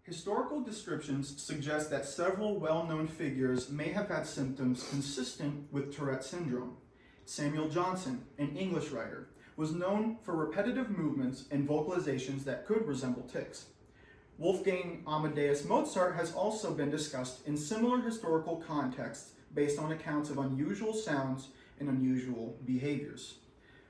Historical descriptions suggest that several well-known figures may have had symptoms consistent with Tourette syndrome. Samuel Johnson, an English writer, was known for repetitive movements and vocalizations that could resemble tics. Wolfgang Amadeus Mozart has also been discussed in similar historical contexts based on accounts of unusual sounds and unusual behaviors.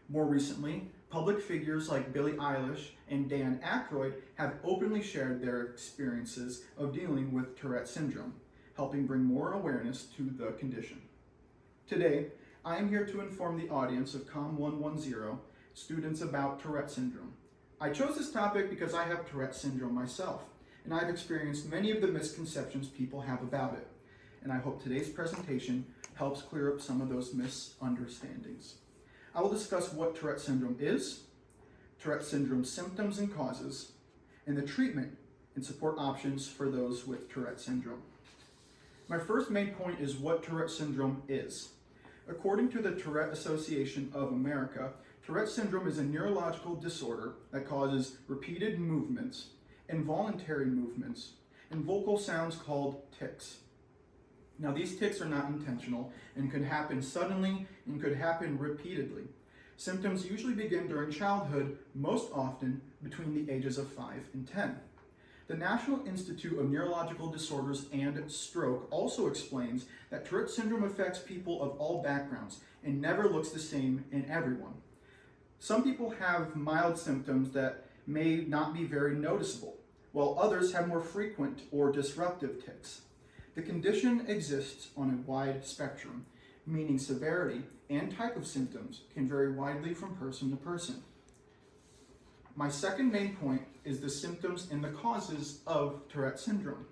More recently, public figures like Billie Eilish and Dan Aykroyd have openly shared their experiences of dealing with Tourette syndrome, helping bring more awareness to the condition. Today, I am here to inform the audience of COM 110 students about Tourette syndrome. I chose this topic because I have Tourette syndrome myself, and I've experienced many of the misconceptions people have about it. And I hope today's presentation helps clear up some of those misunderstandings. I will discuss what Tourette syndrome is, Tourette syndrome symptoms and causes, and the treatment and support options for those with Tourette syndrome. My first main point is what Tourette syndrome is. According to the Tourette Association of America, Tourette syndrome is a neurological disorder that causes repeated movements, involuntary movements, and vocal sounds called tics. Now, these tics are not intentional and could happen suddenly and could happen repeatedly. Symptoms usually begin during childhood, most often between the ages of 5 and 10. The National Institute of Neurological Disorders and Stroke also explains that Tourette syndrome affects people of all backgrounds and never looks the same in everyone. Some people have mild symptoms that may not be very noticeable, while others have more frequent or disruptive tics. The condition exists on a wide spectrum, meaning severity and type of symptoms can vary widely from person to person. My second main point is the symptoms and the causes of Tourette syndrome.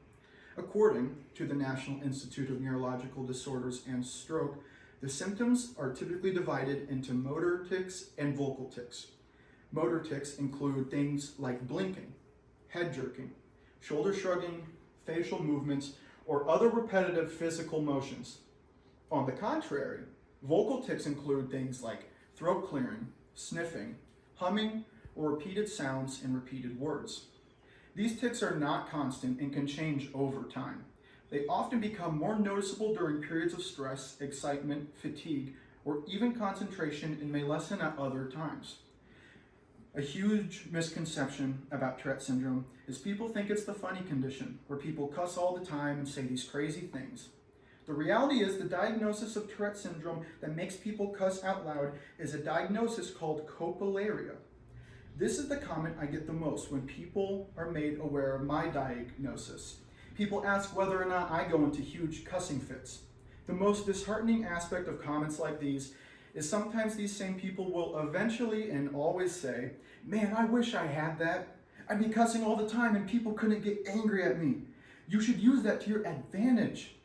According to the National Institute of Neurological Disorders and Stroke, the symptoms are typically divided into motor tics and vocal tics. Motor tics include things like blinking, head jerking, shoulder shrugging, facial movements, or other repetitive physical motions. On the contrary, vocal tics include things like throat clearing, sniffing, humming, or repeated sounds and repeated words. These tics are not constant and can change over time. They often become more noticeable during periods of stress, excitement, fatigue, or even concentration, and may lessen at other times. A huge misconception about Tourette syndrome is people think it's the funny condition, where people cuss all the time and say these crazy things. The reality is the diagnosis of Tourette syndrome that makes people cuss out loud is a diagnosis called coprolalia. This is the comment I get the most when people are made aware of my diagnosis. People ask whether or not I go into huge cussing fits. The most disheartening aspect of comments like these is sometimes these same people will eventually and always say, "Man, I wish I had that. I'd be cussing all the time and people couldn't get angry at me. You should use that to your advantage."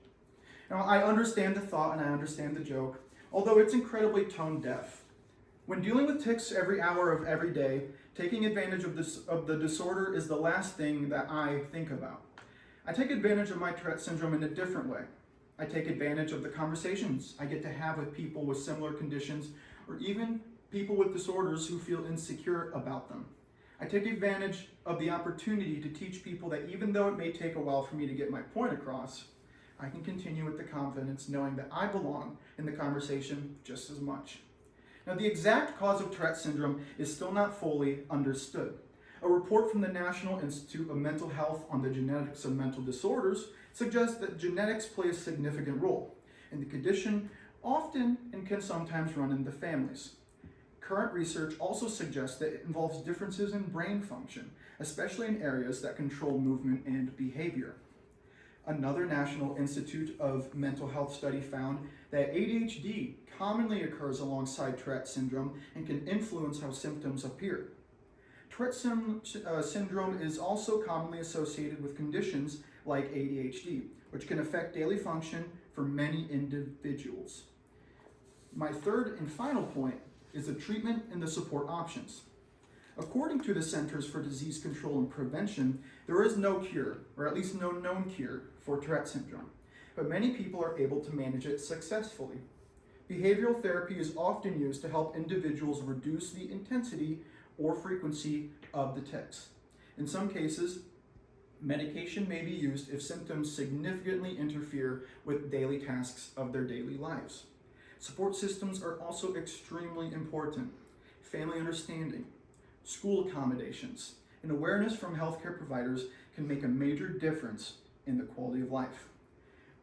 Now, I understand the thought and I understand the joke, although it's incredibly tone deaf. When dealing with tics every hour of every day, taking advantage of the disorder is the last thing that I think about. I take advantage of my Tourette syndrome in a different way. I take advantage of the conversations I get to have with people with similar conditions, or even people with disorders who feel insecure about them. I take advantage of the opportunity to teach people that even though it may take a while for me to get my point across, I can continue with the confidence knowing that I belong in the conversation just as much. Now, the exact cause of Tourette syndrome is still not fully understood. A report from the National Institute of Mental Health on the genetics of mental disorders suggests that genetics play a significant role, and the condition often and can sometimes run in the families. Current research also suggests that it involves differences in brain function, especially in areas that control movement and behavior. Another National Institute of Mental Health study found that ADHD commonly occurs alongside Tourette syndrome and can influence how symptoms appear. Tourette syndrome is also commonly associated with conditions like ADHD, which can affect daily function for many individuals. My third and final point is the treatment and the support options. According to the Centers for Disease Control and Prevention, there is no cure, or at least no known cure, for Tourette syndrome, but many people are able to manage it successfully. Behavioral therapy is often used to help individuals reduce the intensity or frequency of the tics. In some cases, Medication may be used if symptoms significantly interfere with daily tasks of their daily lives. Support systems are also extremely important. Family understanding, school accommodations, and awareness from healthcare providers can make a major difference in the quality of life.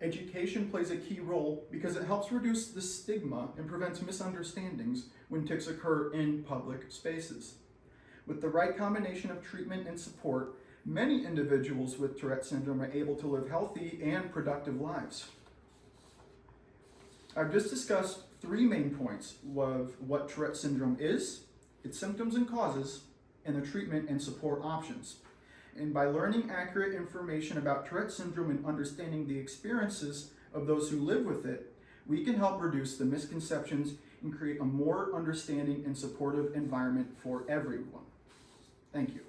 Education plays a key role because it helps reduce the stigma and prevents misunderstandings when tics occur in public spaces. With the right combination of treatment and support, many individuals with Tourette syndrome are able to live healthy and productive lives. I've just discussed 3 main points of what Tourette syndrome is, its symptoms and causes, and the treatment and support options. And by learning accurate information about Tourette syndrome and understanding the experiences of those who live with it, we can help reduce the misconceptions and create a more understanding and supportive environment for everyone. Thank you.